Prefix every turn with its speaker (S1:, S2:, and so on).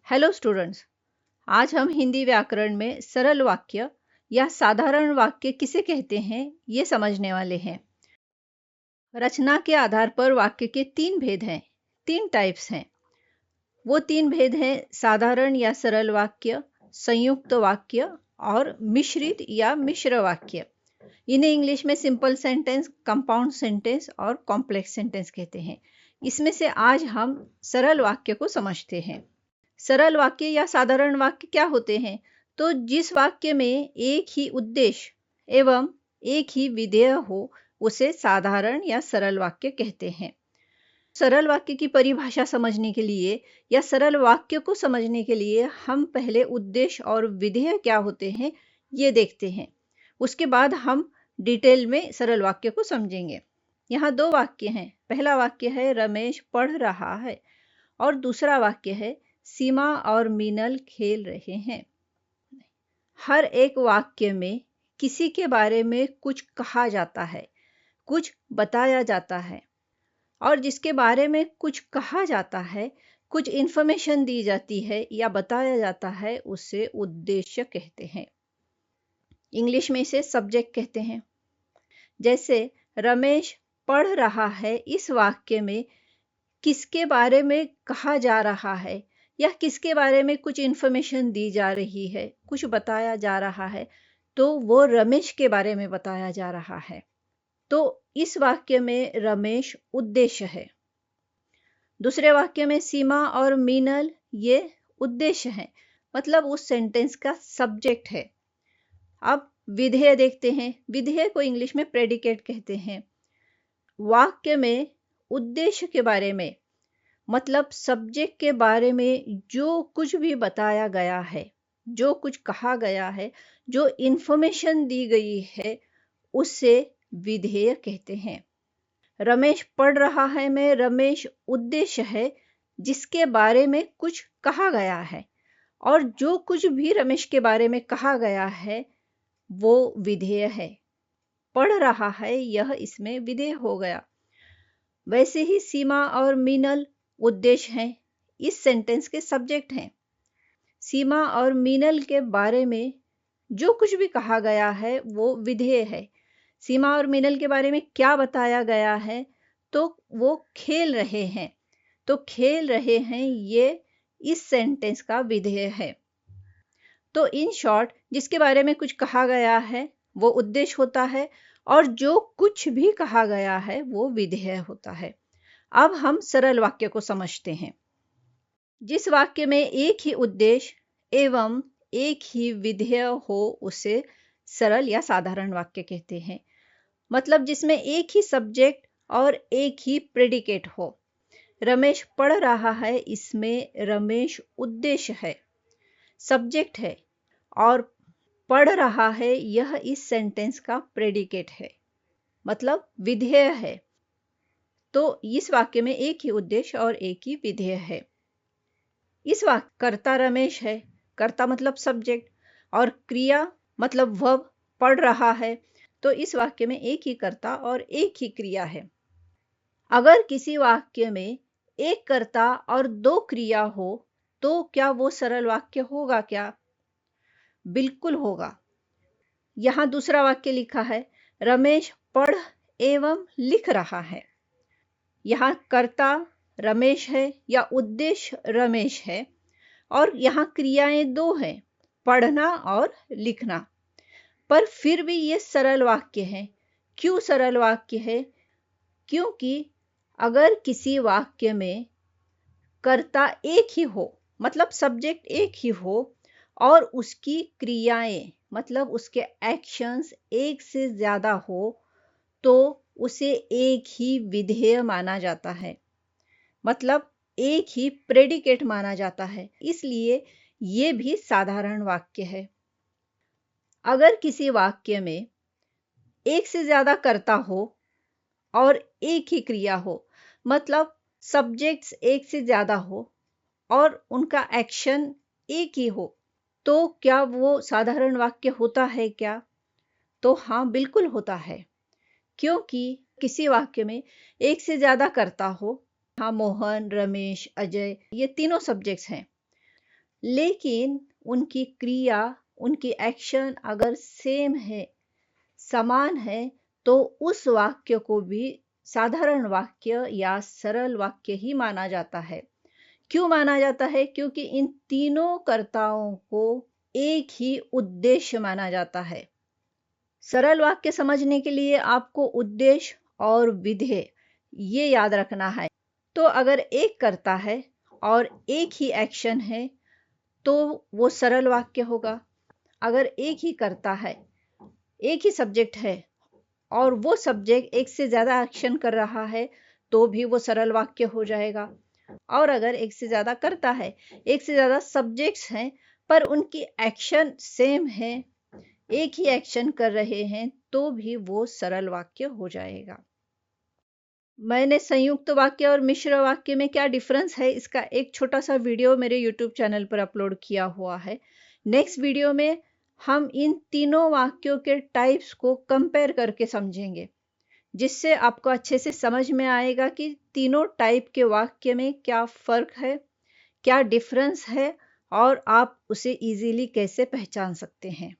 S1: Hello students. आज हम हिंदी व्याकरण में सरल वाक्य या साधारण वाक्य किसे कहते हैं ये समझने वाले हैं। रचना के आधार पर वाक्य के तीन भेद हैं, तीन टाइप्स हैं। वो तीन भेद हैं साधारण या सरल वाक्य, संयुक्त वाक्य और मिश्रित या मिश्र वाक्य। इन्हें इंग्लिश में सिंपल सेंटेंस, कंपाउंड सेंटेंस और कॉम्प्लेक्स सेंटेंस कहते हैं। इसमें से आज हम सरल वाक्य को समझते हैं। सरल वाक्य या साधारण वाक्य क्या होते हैं? तो जिस वाक्य में एक ही उद्देश्य एवं एक ही विधेय हो उसे साधारण या सरल वाक्य कहते हैं। सरल वाक्य की परिभाषा समझने के लिए या सरल वाक्य को समझने के लिए हम पहले उद्देश्य और विधेय क्या होते हैं ये देखते हैं। उसके बाद हम डिटेल में सरल वाक्य को समझेंगे। यहाँ दो वाक्य हैं। पहला वाक्य है रमेश पढ़ रहा है और दूसरा वाक्य है सीमा और मीनल खेल रहे हैं। हर एक वाक्य में किसी के बारे में कुछ कहा जाता है, कुछ बताया जाता है, और जिसके बारे में कुछ कहा जाता है, कुछ इन्फॉर्मेशन दी जाती है या बताया जाता है, उसे उद्देश्य कहते हैं। इंग्लिश में इसे सब्जेक्ट कहते हैं। जैसे रमेश पढ़ रहा है, इस वाक्य में किसके बारे में कहा जा रहा है या किसके बारे में कुछ इन्फॉर्मेशन दी जा रही है, कुछ बताया जा रहा है, तो वो रमेश के बारे में बताया जा रहा है। तो इस वाक्य में रमेश उद्देश्य है। दूसरे वाक्य में सीमा और मीनल ये उद्देश्य है, मतलब उस सेंटेंस का सब्जेक्ट है। अब विधेय देखते हैं। विधेय को इंग्लिश में प्रेडिकेट कहते हैं। वाक्य में उद्देश्य के बारे में, मतलब सब्जेक्ट के बारे में जो कुछ भी बताया गया है, जो कुछ कहा गया है, जो इन्फॉर्मेशन दी गई है, उसे विधेय कहते हैं। रमेश पढ़ रहा है में रमेश उद्देश्य है जिसके बारे में कुछ कहा गया है, और जो कुछ भी रमेश के बारे में कहा गया है वो विधेय है। पढ़ रहा है यह इसमें विधेय हो गया। वैसे ही सीमा और मीनल उद्देश्य हैं, इस सेंटेंस के सब्जेक्ट हैं। सीमा और मीनल के बारे में जो कुछ भी कहा गया है वो विधेय है। सीमा और मीनल के बारे में क्या बताया गया है? तो वो खेल रहे हैं, तो खेल रहे हैं ये इस सेंटेंस का विधेय है। तो इन शॉर्ट, जिसके बारे में कुछ कहा गया है वो उद्देश्य होता है, और जो कुछ भी कहा गया है वो विधेय होता है। अब हम सरल वाक्य को समझते हैं। जिस वाक्य में एक ही उद्देश्य एवं एक ही विधेय हो उसे सरल या साधारण वाक्य कहते हैं। मतलब जिसमें एक ही सब्जेक्ट और एक ही प्रेडिकेट हो। रमेश पढ़ रहा है, इसमें रमेश उद्देश्य है, सब्जेक्ट है, और पढ़ रहा है यह इस सेंटेंस का प्रेडिकेट है, मतलब विधेय है। तो इस वाक्य में एक ही उद्देश्य और एक ही विधेय है। इस वाक्य कर्ता रमेश है, कर्ता मतलब सब्जेक्ट, और क्रिया मतलब वर्ब पढ़ रहा है। तो इस वाक्य में एक ही कर्ता और एक ही क्रिया है। अगर किसी वाक्य में एक कर्ता और दो क्रिया हो तो क्या वो सरल वाक्य होगा क्या? बिल्कुल होगा। यहाँ दूसरा वाक्य लिखा है रमेश पढ़ एवं लिख रहा है। यहाँ कर्ता रमेश है या उद्देश्य रमेश है, और यहाँ क्रियाएं दो हैं, पढ़ना और लिखना। पर फिर भी ये सरल वाक्य है। क्यों सरल वाक्य है? क्योंकि अगर किसी वाक्य में कर्ता एक ही हो, मतलब सब्जेक्ट एक ही हो, और उसकी क्रियाएं मतलब उसके एक्शंस एक से ज्यादा हो, तो उसे एक ही विधेय माना जाता है, मतलब एक ही प्रेडिकेट माना जाता है। इसलिए ये भी साधारण वाक्य है। अगर किसी वाक्य में एक से ज्यादा कर्ता हो और एक ही क्रिया हो, मतलब सब्जेक्ट्स एक से ज्यादा हो और उनका एक्शन एक ही हो, तो क्या वो साधारण वाक्य होता है क्या? तो हाँ, बिल्कुल होता है। क्योंकि किसी वाक्य में एक से ज्यादा कर्ता हो, हाँ मोहन, रमेश, अजय, ये तीनों सब्जेक्ट्स हैं, लेकिन उनकी क्रिया, उनकी एक्शन अगर सेम है, समान है, तो उस वाक्य को भी साधारण वाक्य या सरल वाक्य ही माना जाता है। क्यों माना जाता है? क्योंकि इन तीनों कर्ताओं को एक ही उद्देश्य माना जाता है। सरल वाक्य समझने के लिए आपको उद्देश्य और विधेय ये याद रखना है। तो अगर एक कर्ता है और एक ही एक्शन है तो वो सरल वाक्य होगा। अगर एक ही कर्ता है, एक ही सब्जेक्ट है और वो सब्जेक्ट एक से ज़्यादा एक्शन कर रहा है तो भी वो सरल वाक्य हो जाएगा। और अगर एक से ज़्यादा कर्ता है, एक से ज़्यादा सब्जेक्ट्स हैं पर उनकी एक्शन सेम है, एक ही एक्शन कर रहे हैं, तो भी वो सरल वाक्य हो जाएगा। मैंने संयुक्त वाक्य और मिश्र वाक्य में क्या डिफरेंस है इसका एक छोटा सा वीडियो मेरे YouTube चैनल पर अपलोड किया हुआ है। नेक्स्ट वीडियो में हम इन तीनों वाक्यों के टाइप्स को कंपेयर करके समझेंगे, जिससे आपको अच्छे से समझ में आएगा कि तीनों टाइप के वाक्य में क्या फ़र्क है, क्या डिफरेंस है और आप उसे इजीली कैसे पहचान सकते हैं।